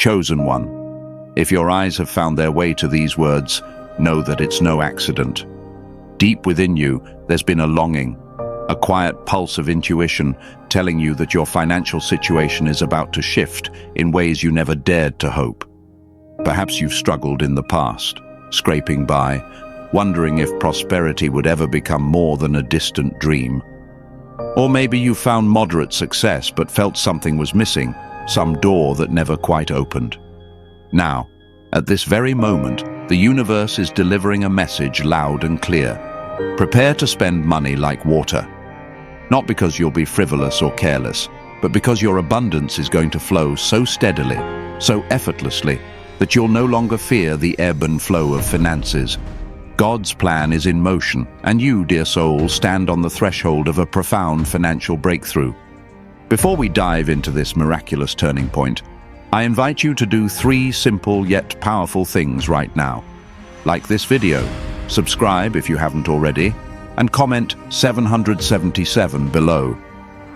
chosen one. If your eyes have found their way to these words, know that it's no accident. Deep within you, there's been a longing, a quiet pulse of intuition telling you that your financial situation is about to shift in ways you never dared to hope. Perhaps you've struggled in the past, scraping by, wondering if prosperity would ever become more than a distant dream. Or maybe you found moderate success but felt something was missing, some door that never quite opened. Now, at this very moment, the universe is delivering a message loud and clear. Prepare to spend money like water. Not because you'll be frivolous or careless, but because your abundance is going to flow so steadily, so effortlessly, that you'll no longer fear the ebb and flow of finances. God's plan is in motion, and you, dear soul, stand on the threshold of a profound financial breakthrough. Before we dive into this miraculous turning point, I invite you to do 3 simple yet powerful things right now. Like this video, subscribe if you haven't already, and comment 777 below.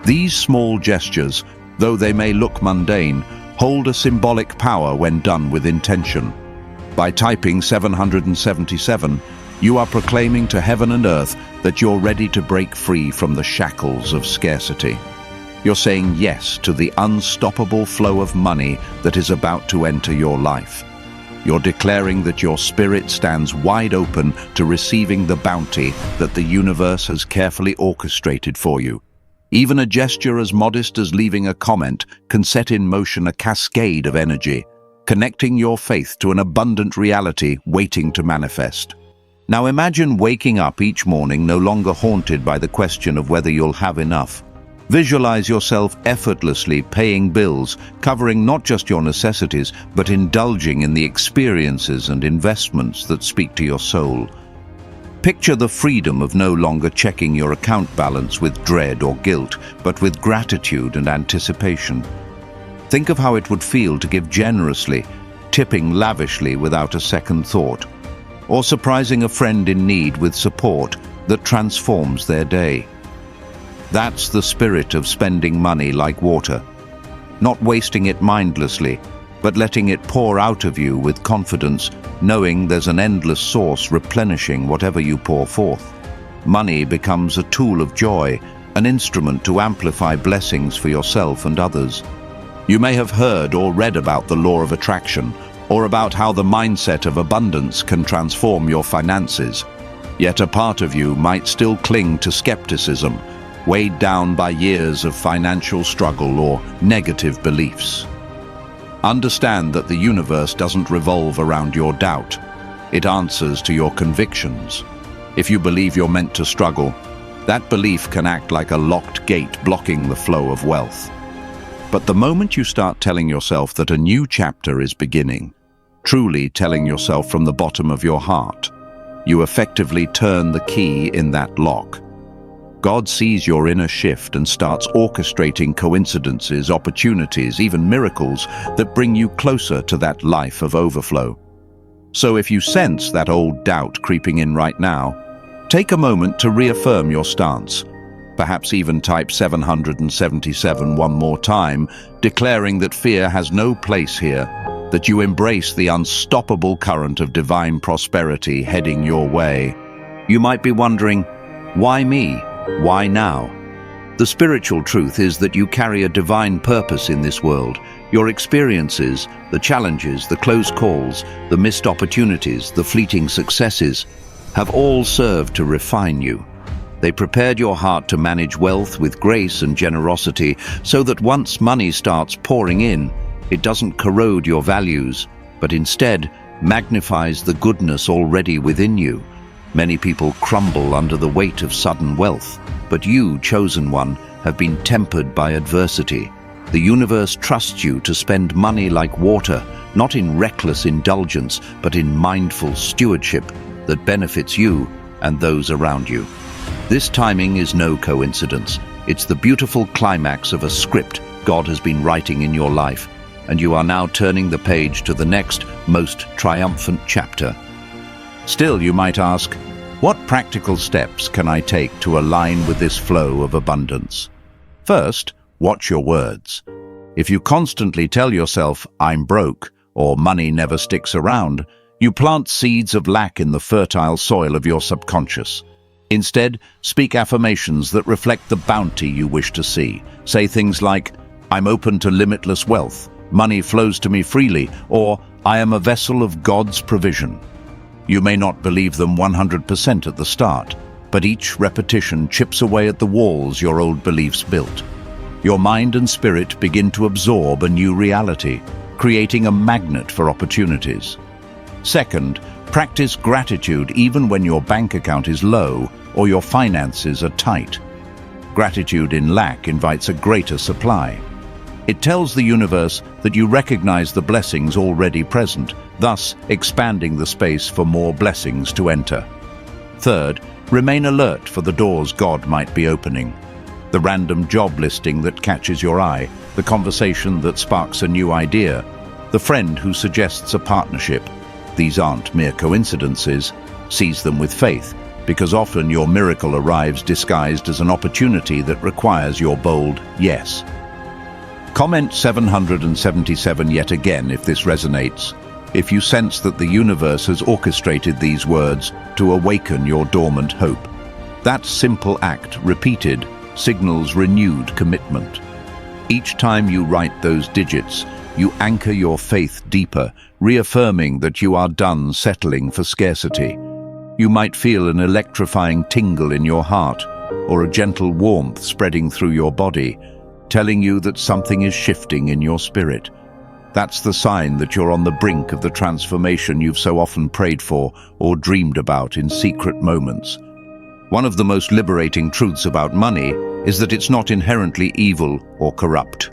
These small gestures, though they may look mundane, hold a symbolic power when done with intention. By typing 777, you are proclaiming to heaven and earth that you're ready to break free from the shackles of scarcity. You're saying yes to the unstoppable flow of money that is about to enter your life. You're declaring that your spirit stands wide open to receiving the bounty that the universe has carefully orchestrated for you. Even a gesture as modest as leaving a comment can set in motion a cascade of energy, connecting your faith to an abundant reality waiting to manifest. Now imagine waking up each morning no longer haunted by the question of whether you'll have enough. Visualize yourself effortlessly paying bills, covering not just your necessities, but indulging in the experiences and investments that speak to your soul. Picture the freedom of no longer checking your account balance with dread or guilt, but with gratitude and anticipation. Think of how it would feel to give generously, tipping lavishly without a second thought, or surprising a friend in need with support that transforms their day. That's the spirit of spending money like water, not wasting it mindlessly, but letting it pour out of you with confidence, knowing there's an endless source replenishing whatever you pour forth. Money becomes a tool of joy, an instrument to amplify blessings for yourself and others. You may have heard or read about the law of attraction, or about how the mindset of abundance can transform your finances. Yet a part of you might still cling to skepticism, weighed down by years of financial struggle or negative beliefs. Understand that the universe doesn't revolve around your doubt. It answers to your convictions. If you believe you're meant to struggle, that belief can act like a locked gate blocking the flow of wealth. But the moment you start telling yourself that a new chapter is beginning, truly telling yourself from the bottom of your heart, you effectively turn the key in that lock. God sees your inner shift and starts orchestrating coincidences, opportunities, even miracles that bring you closer to that life of overflow. So if you sense that old doubt creeping in right now, take a moment to reaffirm your stance. Perhaps even type 777 one more time, declaring that fear has no place here, that you embrace the unstoppable current of divine prosperity heading your way. You might be wondering, why me? Why now? The spiritual truth is that you carry a divine purpose in this world. Your experiences, the challenges, the close calls, the missed opportunities, the fleeting successes, have all served to refine you. They prepared your heart to manage wealth with grace and generosity so that once money starts pouring in, it doesn't corrode your values, but instead magnifies the goodness already within you. Many people crumble under the weight of sudden wealth, but you, chosen one, have been tempered by adversity. The universe trusts you to spend money like water, not in reckless indulgence, but in mindful stewardship that benefits you and those around you. This timing is no coincidence. It's the beautiful climax of a script God has been writing in your life, and you are now turning the page to the next, most triumphant chapter. Still, you might ask, what practical steps can I take to align with this flow of abundance? First, watch your words. If you constantly tell yourself, "I'm broke," or "money never sticks around," you plant seeds of lack in the fertile soil of your subconscious. Instead, speak affirmations that reflect the bounty you wish to see. Say things like, "I'm open to limitless wealth," "Money flows to me freely," or "I am a vessel of God's provision." You may not believe them 100% at the start, but each repetition chips away at the walls your old beliefs built. Your mind and spirit begin to absorb a new reality, creating a magnet for opportunities. Second, practice gratitude even when your bank account is low or your finances are tight. Gratitude in lack invites a greater supply. It tells the universe that you recognize the blessings already present, thus expanding the space for more blessings to enter. Third, remain alert for the doors God might be opening. The random job listing that catches your eye, the conversation that sparks a new idea, the friend who suggests a partnership. These aren't mere coincidences. Seize them with faith, because often your miracle arrives disguised as an opportunity that requires your bold yes. Comment 777 yet again if this resonates, if you sense that the universe has orchestrated these words to awaken your dormant hope. That simple act, repeated, signals renewed commitment. Each time you write those digits, you anchor your faith deeper, reaffirming that you are done settling for scarcity. You might feel an electrifying tingle in your heart, or a gentle warmth spreading through your body, telling you that something is shifting in your spirit. That's the sign that you're on the brink of the transformation you've so often prayed for or dreamed about in secret moments. One of the most liberating truths about money is that it's not inherently evil or corrupt.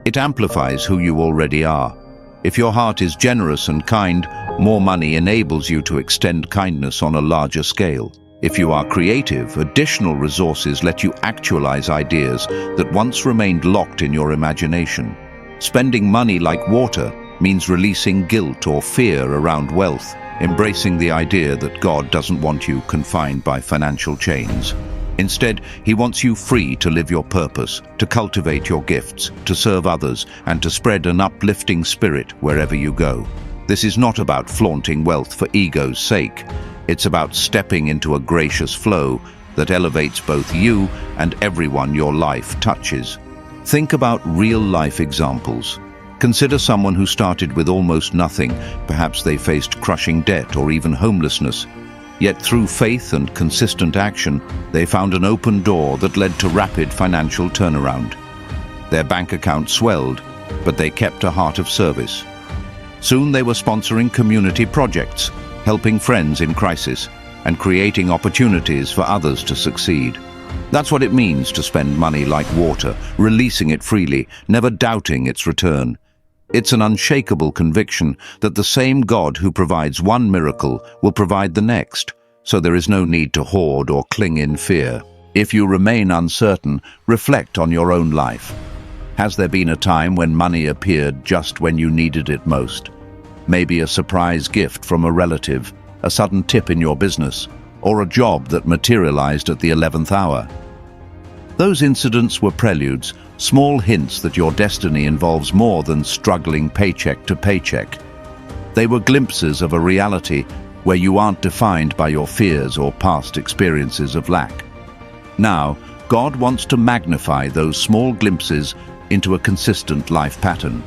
It amplifies who you already are. If your heart is generous and kind, more money enables you to extend kindness on a larger scale. If you are creative, additional resources let you actualize ideas that once remained locked in your imagination. Spending money like water means releasing guilt or fear around wealth, embracing the idea that God doesn't want you confined by financial chains. Instead, He wants you free to live your purpose, to cultivate your gifts, to serve others, and to spread an uplifting spirit wherever you go. This is not about flaunting wealth for ego's sake. It's about stepping into a gracious flow that elevates both you and everyone your life touches. Think about real-life examples. Consider someone who started with almost nothing. Perhaps they faced crushing debt or even homelessness. Yet through faith and consistent action, they found an open door that led to rapid financial turnaround. Their bank account swelled, but they kept a heart of service. Soon they were sponsoring community projects, helping friends in crisis, and creating opportunities for others to succeed. That's what it means to spend money like water, releasing it freely, never doubting its return. It's an unshakable conviction that the same God who provides one miracle will provide the next, so there is no need to hoard or cling in fear. If you remain uncertain, reflect on your own life. Has there been a time when money appeared just when you needed it most? Maybe a surprise gift from a relative, a sudden tip in your business, or a job that materialized at the 11th hour. Those incidents were preludes, small hints that your destiny involves more than struggling paycheck to paycheck. They were glimpses of a reality where you aren't defined by your fears or past experiences of lack. Now, God wants to magnify those small glimpses into a consistent life pattern.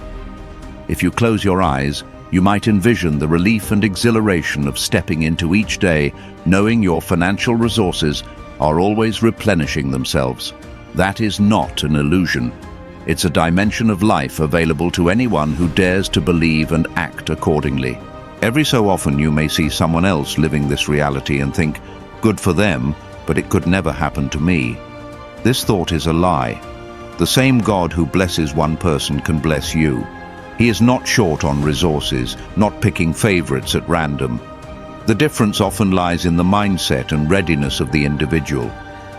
If you close your eyes, you might envision the relief and exhilaration of stepping into each day, knowing your financial resources are always replenishing themselves. That is not an illusion. It's a dimension of life available to anyone who dares to believe and act accordingly. Every so often you may see someone else living this reality and think, good for them, but it could never happen to me. This thought is a lie. The same God who blesses one person can bless you. He is not short on resources, not picking favorites at random. The difference often lies in the mindset and readiness of the individual.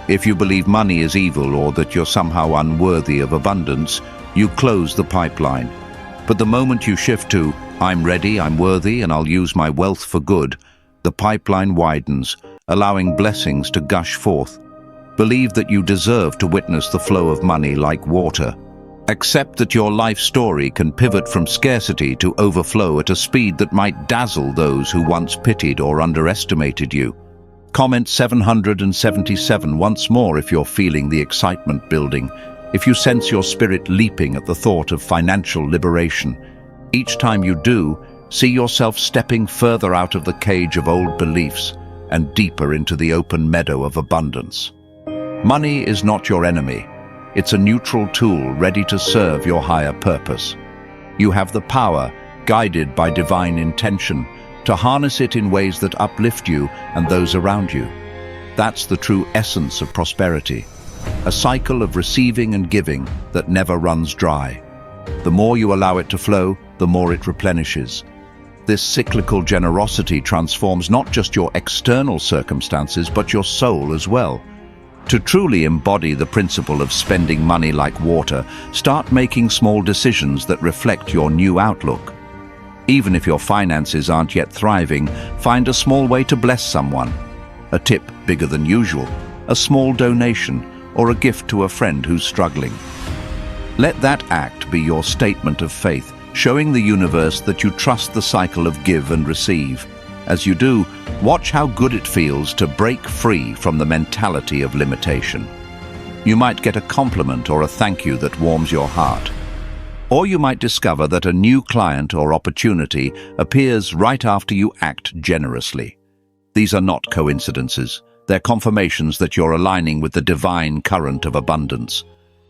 If you believe money is evil or that you're somehow unworthy of abundance, you close the pipeline. But the moment you shift to, I'm ready, I'm worthy, and I'll use my wealth for good, the pipeline widens, allowing blessings to gush forth. Believe that you deserve to witness the flow of money like water. Accept that your life story can pivot from scarcity to overflow at a speed that might dazzle those who once pitied or underestimated you. Comment 777 once more if you're feeling the excitement building, if you sense your spirit leaping at the thought of financial liberation. Each time you do, see yourself stepping further out of the cage of old beliefs and deeper into the open meadow of abundance. Money is not your enemy. It's a neutral tool ready to serve your higher purpose. You have the power, guided by divine intention, to harness it in ways that uplift you and those around you. That's the true essence of prosperity, a cycle of receiving and giving that never runs dry. The more you allow it to flow, the more it replenishes. This cyclical generosity transforms not just your external circumstances, but your soul as well. To truly embody the principle of spending money like water, start making small decisions that reflect your new outlook. Even if your finances aren't yet thriving, find a small way to bless someone. A tip bigger than usual, a small donation, or a gift to a friend who's struggling. Let that act be your statement of faith, showing the universe that you trust the cycle of give and receive. As you do, watch how good it feels to break free from the mentality of limitation. You might get a compliment or a thank you that warms your heart. Or you might discover that a new client or opportunity appears right after you act generously. These are not coincidences. They're confirmations that you're aligning with the divine current of abundance.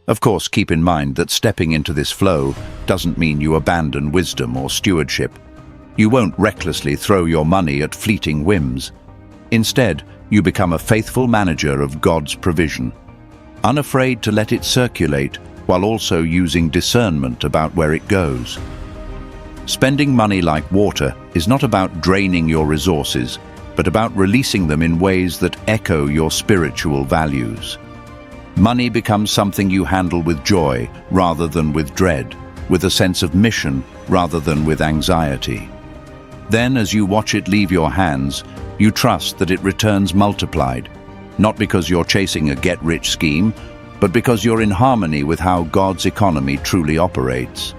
Of course, keep in mind that stepping into this flow doesn't mean you abandon wisdom or stewardship. You won't recklessly throw your money at fleeting whims. Instead, you become a faithful manager of God's provision, unafraid to let it circulate while also using discernment about where it goes. Spending money like water is not about draining your resources, but about releasing them in ways that echo your spiritual values. Money becomes something you handle with joy rather than with dread, with a sense of mission rather than with anxiety. Then, as you watch it leave your hands, you trust that it returns multiplied, not because you're chasing a get-rich scheme, but because you're in harmony with how God's economy truly operates.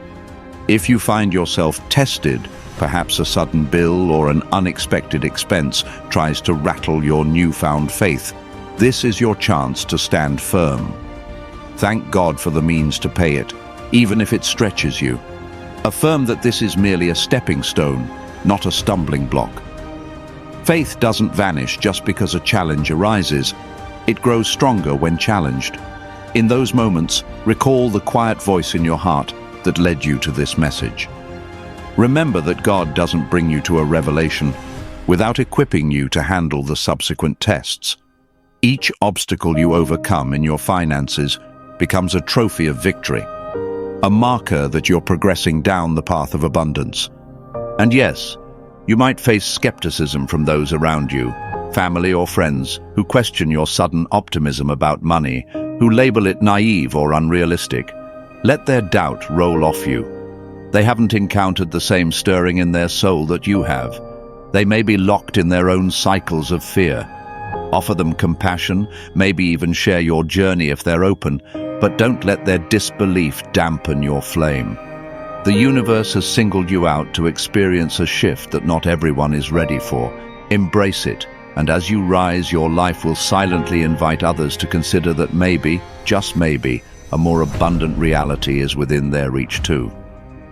If you find yourself tested, perhaps a sudden bill or an unexpected expense tries to rattle your newfound faith, this is your chance to stand firm. Thank God for the means to pay it, even if it stretches you. Affirm that this is merely a stepping stone, not a stumbling block. Faith doesn't vanish just because a challenge arises. It grows stronger when challenged. In those moments, recall the quiet voice in your heart that led you to this message. Remember that God doesn't bring you to a revelation without equipping you to handle the subsequent tests. Each obstacle you overcome in your finances becomes a trophy of victory, a marker that you're progressing down the path of abundance. And yes, you might face skepticism from those around you, family or friends, who question your sudden optimism about money, who label it naive or unrealistic. Let their doubt roll off you. They haven't encountered the same stirring in their soul that you have. They may be locked in their own cycles of fear. Offer them compassion, maybe even share your journey if they're open, but don't let their disbelief dampen your flame. The universe has singled you out to experience a shift that not everyone is ready for. Embrace it, and as you rise, your life will silently invite others to consider that maybe, just maybe, a more abundant reality is within their reach too.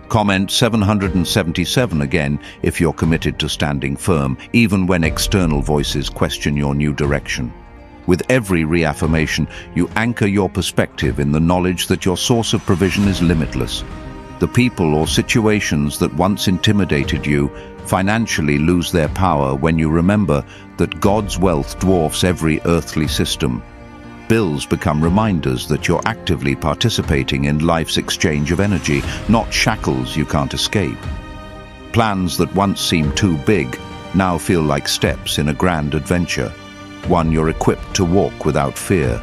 Comment 777 again if you're committed to standing firm, even when external voices question your new direction. With every reaffirmation, you anchor your perspective in the knowledge that your source of provision is limitless. The people or situations that once intimidated you financially lose their power when you remember that God's wealth dwarfs every earthly system. Bills become reminders that you're actively participating in life's exchange of energy, not shackles you can't escape. Plans that once seemed too big now feel like steps in a grand adventure, one you're equipped to walk without fear.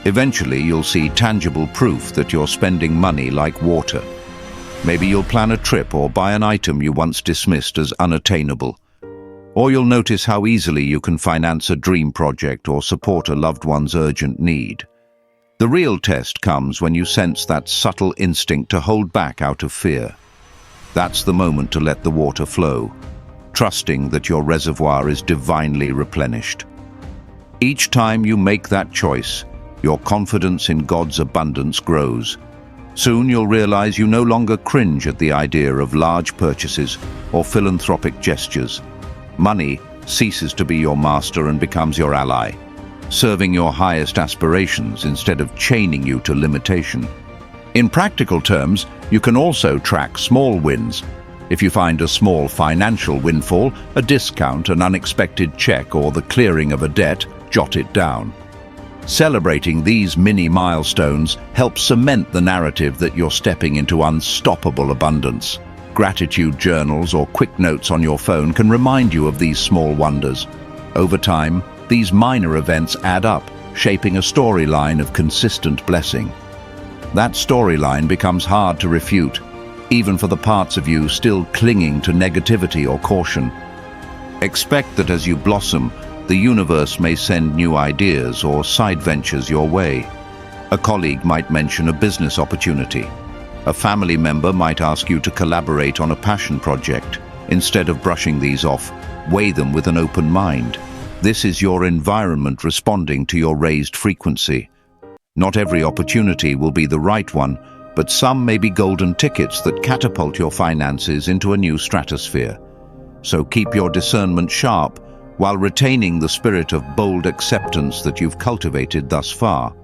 Eventually, you'll see tangible proof that you're spending money like water. Maybe you'll plan a trip or buy an item you once dismissed as unattainable. Or you'll notice how easily you can finance a dream project or support a loved one's urgent need. The real test comes when you sense that subtle instinct to hold back out of fear. That's the moment to let the water flow, trusting that your reservoir is divinely replenished. Each time you make that choice, your confidence in God's abundance grows. Soon you'll realize you no longer cringe at the idea of large purchases or philanthropic gestures. Money ceases to be your master and becomes your ally, serving your highest aspirations instead of chaining you to limitation. In practical terms, you can also track small wins. If you find a small financial windfall, a discount, an unexpected check, or the clearing of a debt, jot it down. Celebrating these mini milestones helps cement the narrative that you're stepping into unstoppable abundance. Gratitude journals or quick notes on your phone can remind you of these small wonders. Over time, these minor events add up, shaping a storyline of consistent blessing. That storyline becomes hard to refute, even for the parts of you still clinging to negativity or caution. Expect that as you blossom, the universe may send new ideas or side ventures your way. A colleague might mention a business opportunity. A family member might ask you to collaborate on a passion project. Instead of brushing these off, weigh them with an open mind. This is your environment responding to your raised frequency. Not every opportunity will be the right one, but some may be golden tickets that catapult your finances into a new stratosphere. So keep your discernment sharp while retaining the spirit of bold acceptance that you've cultivated thus far.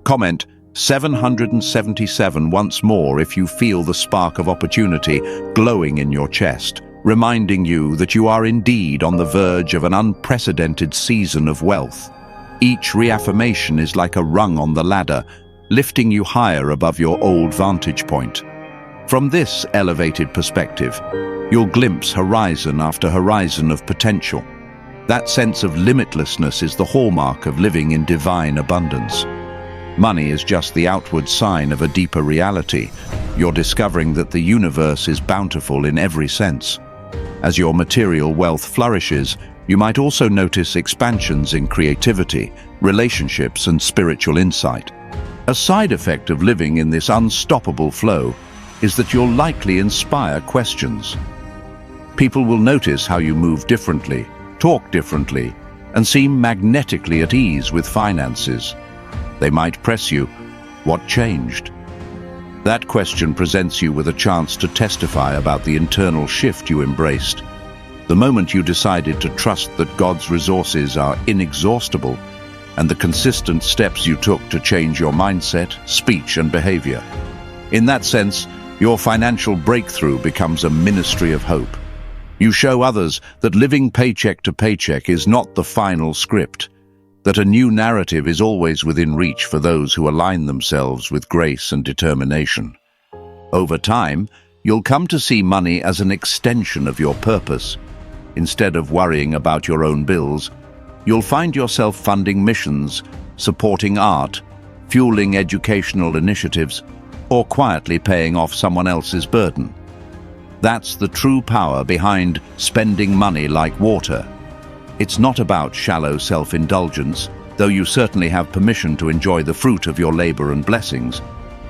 Comment 777 once more if you feel the spark of opportunity glowing in your chest, reminding you that you are indeed on the verge of an unprecedented season of wealth. Each reaffirmation is like a rung on the ladder, lifting you higher above your old vantage point. From this elevated perspective, you'll glimpse horizon after horizon of potential. That sense of limitlessness is the hallmark of living in divine abundance. Money is just the outward sign of a deeper reality. You're discovering that the universe is bountiful in every sense. As your material wealth flourishes, you might also notice expansions in creativity, relationships, and spiritual insight. A side effect of living in this unstoppable flow is that you'll likely inspire questions. People will notice how you move differently, talk differently, and seem magnetically at ease with finances. They might press you, "What changed?" That question presents you with a chance to testify about the internal shift you embraced. The moment you decided to trust that God's resources are inexhaustible, and the consistent steps you took to change your mindset, speech, and behavior. In that sense, your financial breakthrough becomes a ministry of hope. You show others that living paycheck to paycheck is not the final script, that a new narrative is always within reach for those who align themselves with grace and determination. Over time, you'll come to see money as an extension of your purpose. Instead of worrying about your own bills, you'll find yourself funding missions, supporting art, fueling educational initiatives, or quietly paying off someone else's burden. That's the true power behind spending money like water. It's not about shallow self-indulgence, though you certainly have permission to enjoy the fruit of your labor and blessings.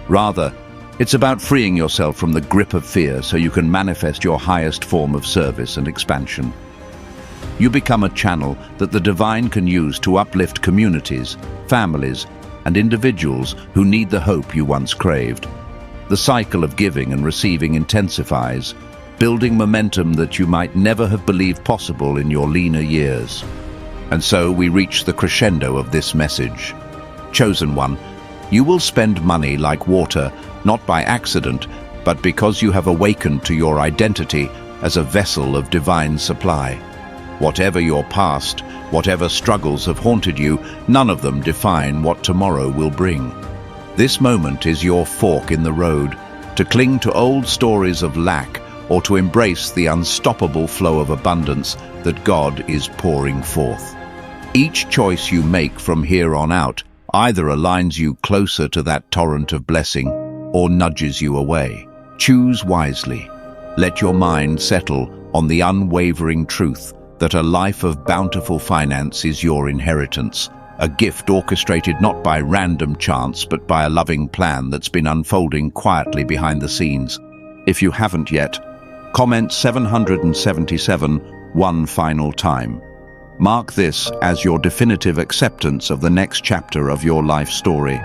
Rather, it's about freeing yourself from the grip of fear so you can manifest your highest form of service and expansion. You become a channel that the divine can use to uplift communities, families, and individuals who need the hope you once craved. The cycle of giving and receiving intensifies, building momentum that you might never have believed possible in your leaner years. And so we reach the crescendo of this message. Chosen one, you will spend money like water, not by accident, but because you have awakened to your identity as a vessel of divine supply. Whatever your past, whatever struggles have haunted you, none of them define what tomorrow will bring. This moment is your fork in the road, to cling to old stories of lack or to embrace the unstoppable flow of abundance that God is pouring forth. Each choice you make from here on out either aligns you closer to that torrent of blessing or nudges you away. Choose wisely. Let your mind settle on the unwavering truth that a life of bountiful finance is your inheritance, a gift orchestrated not by random chance but by a loving plan that's been unfolding quietly behind the scenes. If you haven't yet, comment 777 one final time. Mark this as your definitive acceptance of the next chapter of your life story.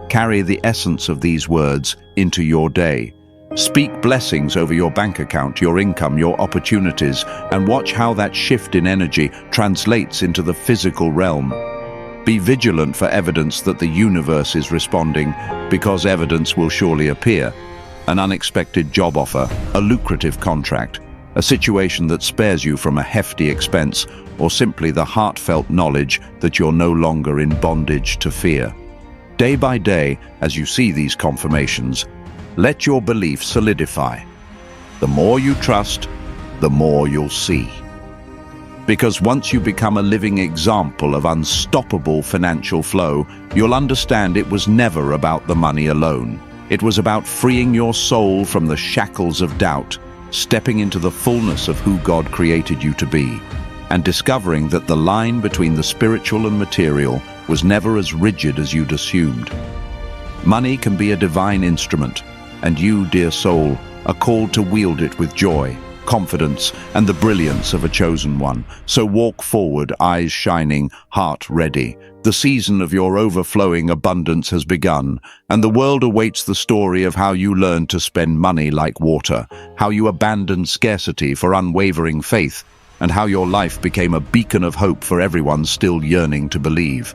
Carry the essence of these words into your day. Speak blessings over your bank account, your income, your opportunities, and watch how that shift in energy translates into the physical realm. Be vigilant for evidence that the universe is responding, because evidence will surely appear. An unexpected job offer, a lucrative contract, a situation that spares you from a hefty expense, or simply the heartfelt knowledge that you're no longer in bondage to fear. Day by day, as you see these confirmations, let your belief solidify. The more you trust, the more you'll see. Because once you become a living example of unstoppable financial flow, you'll understand it was never about the money alone. It was about freeing your soul from the shackles of doubt, stepping into the fullness of who God created you to be, and discovering that the line between the spiritual and material was never as rigid as you'd assumed. Money can be a divine instrument, and you, dear soul, are called to wield it with joy, confidence, and the brilliance of a chosen one. So walk forward, eyes shining, heart ready. The season of your overflowing abundance has begun, and the world awaits the story of how you learned to spend money like water, how you abandoned scarcity for unwavering faith, and how your life became a beacon of hope for everyone still yearning to believe.